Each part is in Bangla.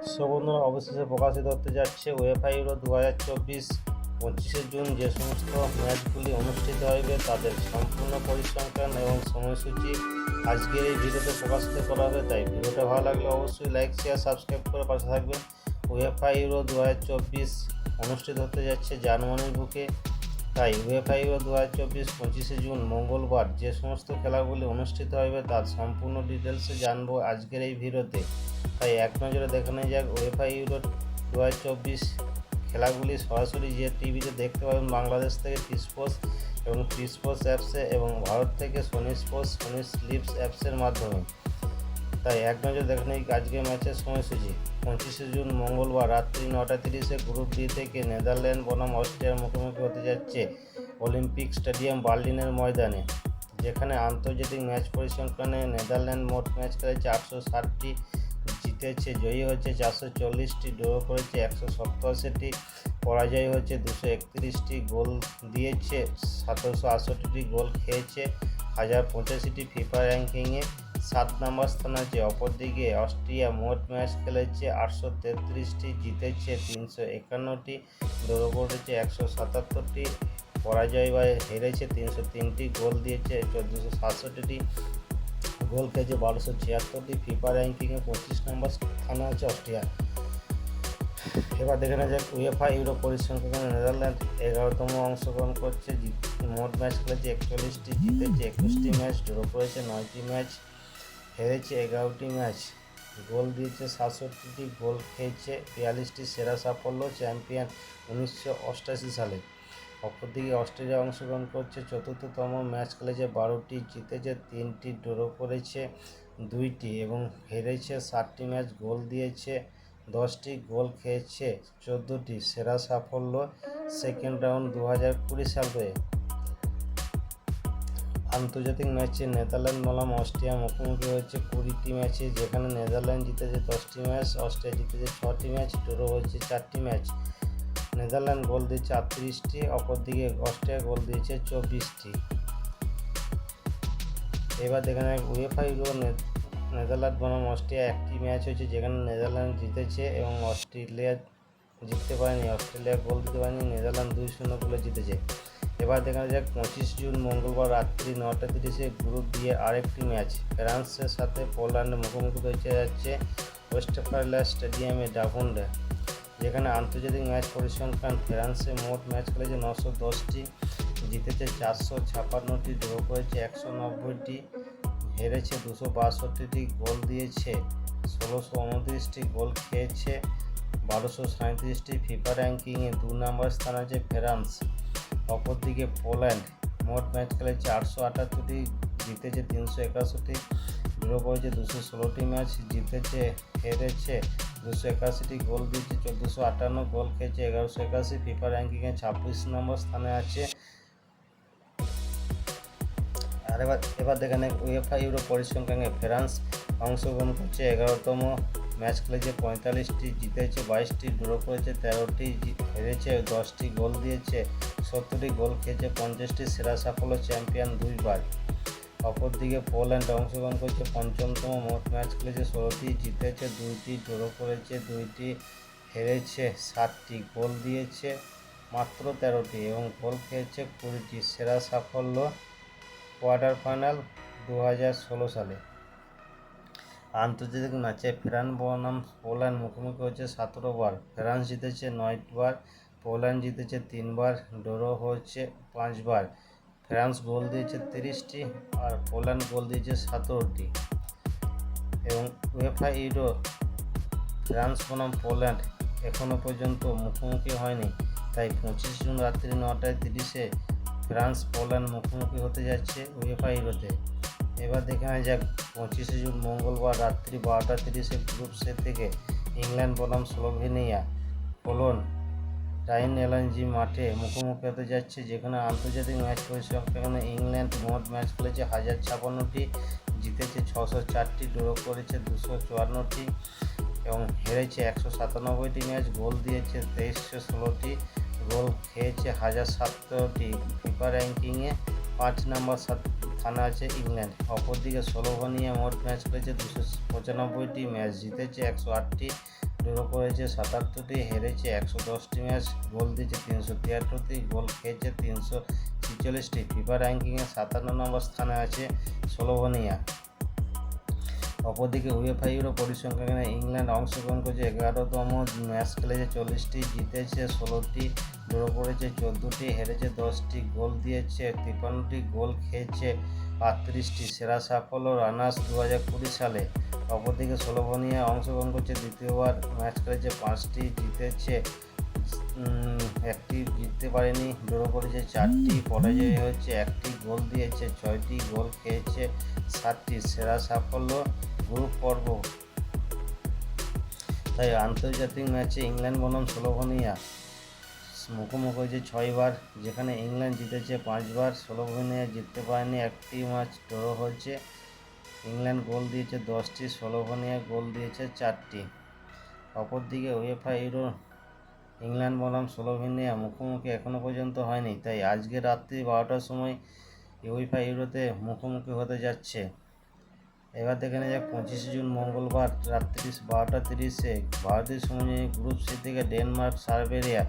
সো বন্ধুরা, অবশেষে প্রকাশিত হতে যাচ্ছে উয়েফা ইউরো 2024 25শে জুন যে সমস্ত ম্যাচগুলি অনুষ্ঠিত হবে তাদের সম্পূর্ণ পরিসংখ্যান এবং সময়সূচি আজকের এই ভিডিওতে প্রকাশিত করা হবে। তাই ভিডিওটা ভালো লাগলে অবশ্যই লাইক, শেয়ার, সাবস্ক্রাইব করে পাশে থাকবেন। উয়েফা ইউরো 2024 অনুষ্ঠিত হতে যাচ্ছে জার্মানির বুকে। তাই উয়েফা ইউরো 2024 25শে জুন মঙ্গলবার যে সমস্ত খেলাগুলি অনুষ্ঠিত হবে তার সম্পূর্ণ ডিটেলসে জানবো আজকের এই ভিডিওতে। তাই এক নজরে দেখে নেওয়া যাক উয়েফা ইউরো 2024 খেলাগুলি সরাসরি যে টিভিতে দেখতে পাবেন বাংলাদেশ থেকে টি স্পোর্টস এবং টি স্পোর্টস অ্যাপসে, এবং ভারত থেকে সোনি স্পোর্টস, সোনি স্লিপস অ্যাপসের মাধ্যমে। তাই এক নজর দেখে নিই আজকের ম্যাচের সময়সূচি। 25শে জুন মঙ্গলবার রাত্রি 9:30-এ গ্রুপ ডি থেকে নেদারল্যান্ড বনাম অস্ট্রিয়ার মুখোমুখি হতে যাচ্ছে অলিম্পিক স্টেডিয়াম বার্লিনের ময়দানে, যেখানে আন্তর্জাতিক ম্যাচ পরিসংখ্যানে নেদারল্যান্ড মোট ম্যাচ খেলেছে 860টি, জিতেছে জয়ী হচ্ছে 440টি, ড্র করেছে 187টি, পরাজয় হচ্ছে 231টি, গোল দিয়েছে 768টি, গোল খেয়েছে 1085টি। ফিফা র্যাঙ্কিংয়ে 7 নম্বর স্থানে আছে। অপরদিকে অস্ট্রিয়া মোট ম্যাচ খেলেছে 833টি, জিতেছে 351টি, ড্র করেছে 177টি, পরাজয় বা হেরেছে 303টি, গোল দিয়েছে 1467টি, গোল খেয়েছে 1276টি। ফিফা র্যাঙ্কিংয়ে 25 নম্বর স্থানে আছে অস্ট্রিয়া। এবার দেখে নেওয়া যাক উয়েফা ইউরো পরিসংখ্যানে নেদারল্যান্ড 11তম অংশগ্রহণ করছে। মোট ম্যাচ খেলেছে 41টি, জিতেছে 21টি ম্যাচ, ড্র করেছে 9টি ম্যাচ, হেরেছে 11টি ম্যাচ, গোল দিয়েছে 67টি, গোল খেয়েছে 42টি। সেরা সাফল্য চ্যাম্পিয়ন 1988 সালে। অপরদিকে অস্ট্রেলিয়া অংশগ্রহণ করছে 4তম, ম্যাচ খেলেছে 12টি, জিতেছে 3টি, ড্র করেছে 2টি এবং হেরেছে 7টি ম্যাচ, গোল দিয়েছে 10টি, গোল খেয়েছে 14টি। সেরা সাফল্য সেকেন্ড রাউন্ড 2020 সালে আন্তর্জাতিক ম্যাচে নেদারল্যান্ড বনাম অস্ট্রিয়া মুখোমুখি হয়েছে 20টি ম্যাচে, যেখানে নেদারল্যান্ড জিতেছে 10টি ম্যাচ, অস্ট্রিয়া জিতেছে 6টি ম্যাচ, ড্র হয়েছে 4টি ম্যাচ। নেদারল্যান্ড গোল দিয়েছে 38টি, অপরদিকে অস্ট্রিয়া গোল দিয়েছে 24টি। এবার দেখে নেয় উয়েফা ইউরো নেদারল্যান্ড বনাম অস্ট্রিয়া একটি ম্যাচ হয়েছে, যেখানে নেদারল্যান্ড জিতেছে এবং অস্ট্রেলিয়া জিততে পারেনি, অস্ট্রেলিয়া গোল দিতে পারেনি, নেদারল্যান্ড 2-0 গোলে জিতেছে। এবার দেখা যাক 25 জুন মঙ্গলবার রাত্রি 9:30-এ গ্রুপ দিয়ে আরেকটি ম্যাচ ফ্রান্সের সাথে পোল্যান্ডের মুখোমুখি হতে যাচ্ছে ওয়েস্টফালেন স্টেডিয়ামে ডাভুন্ডে, যেখানে আন্তর্জাতিক ম্যাচ পরিসংখ্যান ফ্রান্সে মোট ম্যাচ খেলেছে 910টি, জিতেছে 456টি, ড্র করেছে 190টি, হেরেছে 262টি, গোল দিয়েছে 1629টি, গোল খেয়েছে 1237টি। ফিফা র্যাঙ্কিংয়ে 2 নম্বর স্থান আছে ফ্রান্স। অপরদিকে পোল্যান্ড মোট ম্যাচ খেলেছে 878টি, জিতেছে 381টি, ড্র করেছে 216টি ম্যাচ, জিতেছে হেরেছে 281টি, গোল দিয়েছে 1458, গোল খেয়েছে 1181। ফিফা র্যাঙ্কিংয়ে 26 নম্বর স্থানে আছে। আর এবার দেখে নেই উয়েফা ইউরো পরিসংখ্যানে ফ্রান্স অংশগ্রহণ করছে 11তম, ম্যাচ খেলেছে 45টি, জিতেছে 22টি, ড্র করেছে 13টি, হেরেছে 10টি, গোল দিয়েছে 70টি, গোল খেয়েছে 50টি। সেরা সাফল্য চ্যাম্পিয়ন 2 বার। অপরদিকে পোল্যান্ড অংশগ্রহণ করছে 55তম, মোট ম্যাচ খেলেছে 16টি, জিতেছে 2টি, ড্র করেছে 2টি, হেরেছে 7টি, গোল দিয়েছে মাত্র 13টি এবং গোল খেয়েছে 20টি। সেরা সাফল্য কোয়ার্টার ফাইনাল 2016 সালে। আন্তর্জাতিক ম্যাচে ফ্রান্স বনাম পোল্যান্ড মুখোমুখি হচ্ছে 17 বার, ফ্রান্স জিতেছে 9 বার, পোল্যান্ড জিতেছে 3 বার, ড্র হচ্ছে 5 বার। ফ্রান্স গোল দিয়েছে 30টি আর পোল্যান্ড গোল দিয়েছে 17টি। এবং উয়েফা ইউরো ফ্রান্স বনাম পোল্যান্ড এখনও পর্যন্ত মুখোমুখি হয়নি, তাই 25 জুন রাত্রি 9:30-এ ফ্রান্স পোল্যান্ড মুখোমুখি হতে যাচ্ছে উয়েফা ইউরোতে। এবার দেখে নেওয়া যাক 25শে জুন মঙ্গলবার রাত্রি 12:30-এ গ্রুপ সি থেকে ইংল্যান্ড বনাম স্লোভেনিয়া কোলোন টাইন এলএনজি মাঠে মুখোমুখি হতে যাচ্ছে, যেখানে আন্তর্জাতিক ম্যাচ পরিসংখ্যানে ইংল্যান্ড মোট ম্যাচ খেলেছে 1056টি, জিতেছে 604টি, ড্র করেছে 254টি এবং হেরেছে 197টি ম্যাচ, গোল দিয়েছে 2316টি, গোল খেয়েছে 1017টি। ফিফা র্যাঙ্কিংয়ে 5 নম্বর স্থানে আছে ইংল্যান্ড। অপরদিকে স্লোভেনিয়া মোট ম্যাচ খেলেছে 295টি, ম্যাচ জিতেছে 108টি, ড্র করেছে 77টি, হেরেছে 110টি ম্যাচ, গোল দিয়েছে 373টি, গোল খেয়েছে 346টি। ফিফা র্যাঙ্কিংয়ে 57 নম্বর স্থানে আছে স্লোভেনিয়া। অপরদিকে উয়েফা ইউরো পরিসংখ্যানে ইংল্যান্ড অংশগ্রহণ করেছে 11তম, ম্যাচ খেলেছে 40টি, জিতেছে 16টি, ড্র করেছে 14টি, হেরেছে 10টি, গোল দিয়েছে 53টি, গোল খেয়েছে 35টি। সেরা সাফল্য রানার্স 2020 সালে। অপরদিকে স্লোভেনিয়া অংশগ্রহণ করছে দ্বিতীয়বার, ম্যাচ খেলেছে 5টি, জিতেছে 1টি, জিততে পারেনি, ড্র করেছে 4টি, পরাজয় হয়েছে 1টি, গোল দিয়েছে 6টি, গোল খেয়েছে 7টি। সেরা সাফল্য গ্রুপ পর্ব। তাই আন্তর্জাতিক ম্যাচে ইংল্যান্ড বনাম স্লোভেনিয়া মুখোমুখি হয়েছে 6বার, যেখানে ইংল্যান্ড জিতেছে 5বার, স্লোভেনিয়া জিততে পারেনি, 1টি ম্যাচ ড্র হয়েছে। ইংল্যান্ড গোল দিয়েছে 10টি, স্লোভেনিয়া গোল দিয়েছে 4টি। অপরদিকে উয়েফা ইউরো ইংল্যান্ড বনাম স্লোভেনিয়া মুখোমুখি এখনও পর্যন্ত হয়নি, তাই আজকে রাত্রি 12টার সময় উয়েফা ইউরোতে মুখোমুখি হতে যাচ্ছে। এবার দেখে নেওয়া যাক 25 জুন মঙ্গলবার রাত্রি 12:30 ভারতীয় সময় গ্রুপ সি থেকে ডেনমার্ক সার্ভেরিয়া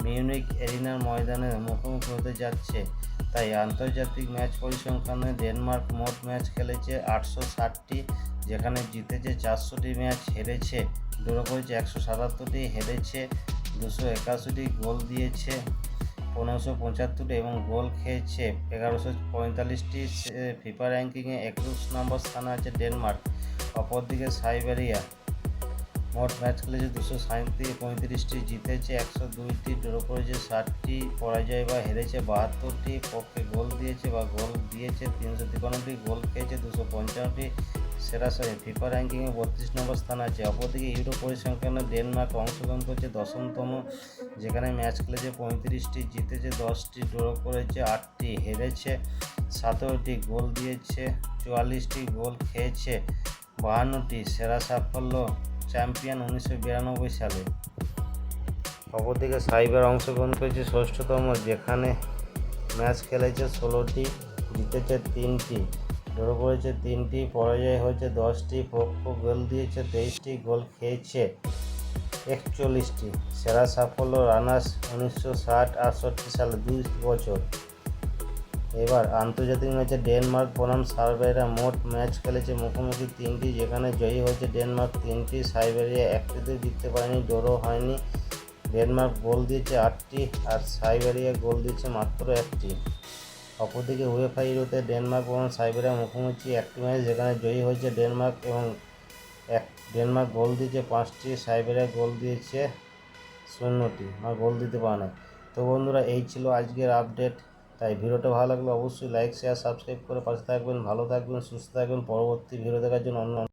মিউনিক এরিনার ময়দানে মুখোমুখি হতে যাচ্ছে। তাই আন্তর্জাতিক ম্যাচ পরিসংখ্যানে ডেনমার্ক মোট ম্যাচ খেলেছে 860টি, যেখানে জিতেছে 400টি ম্যাচ, হেরেছে ড্র করেছে 177টি, হেরেছে 281টি, গোল দিয়েছে 1575টি এবং গোল খেয়েছে 1145টি। ফিফা র্যাঙ্কিংয়ে 21 নম্বর স্থানে আছে ডেনমার্ক। অপরদিকে সাইবেরিয়া মোট ম্যাচ খেলেছে 235টি, জিতেছে 102টি, ড্র করেছে 60টি, পরাজয় বা হেরেছে 72টি, পক্ষে গোল দিয়েছে বা গোল দিয়েছে 353টি, গোল খেয়েছে 255টি। সেরা ফিফা র্যাঙ্কিংয়ে 32 নম্বর স্থান আছে। অপরদিকে ইউরো পরিসংখ্যানে ডেনমার্ক অংশগ্রহণ করছে 10তম, যেখানে ম্যাচ খেলেছে 35টি, জিতেছে 10টি, ড্র করেছে 8টি, হেরেছে 17টি, গোল দিয়েছে 44টি, গোল খেয়েছে 52টি। সেরা সাফল্য চ্যাম্পিয়ন 1992 সালে। অপরদিকে সাইবার অংশগ্রহণ করেছে 6তম, যেখানে ম্যাচ খেলেছে 16টি, জিতেছে 3টি, ড্র করেছে 3টি, পরাজয় হয়েছে 10টি, পক্ষ গোল দিয়েছে 23টি, গোল খেয়েছে 41টি। সেরা সাফল্য রানার্স 1960-68 সালে, 2 বছর। এবার আন্তর্জাতিক ম্যাচে ডেনমার্ক বনাম সার্ভেরিয়া মোট ম্যাচ খেলেছে মুখোমুখি 3টি, যেখানে জয়ী হয়েছে ডেনমার্ক 3টি, সাইবেরিয়া 1টিতে জিততে পারেনি, ড্র হয়নি। ডেনমার্ক গোল দিয়েছে 8টি আর সাইবেরিয়া গোল দিয়েছে মাত্র 1টি। অপরদিকে উয়েফা ইউরোতে ডেনমার্ক বনাম সাইবেরিয়া মুখোমুখি 1টি ম্যাচ, যেখানে জয়ী হয়েছে ডেনমার্ক এবং ডেনমার্ক গোল দিয়েছে 5টি, সাইবেরিয়া গোল দিয়েছে 0টি, আর গোল দিতে পারে না। তো বন্ধুরা, এই ছিল আজকের আপডেট। তাই ভিডিওটা ভালো লাগলে অবশ্যই লাইক, শেয়ার, সাবস্ক্রাইব করে পাশে থাকবেন। ভালো থাকবেন, সুস্থ থাকবেন। পরবর্তী ভিডিও দেখার জন্য অন্য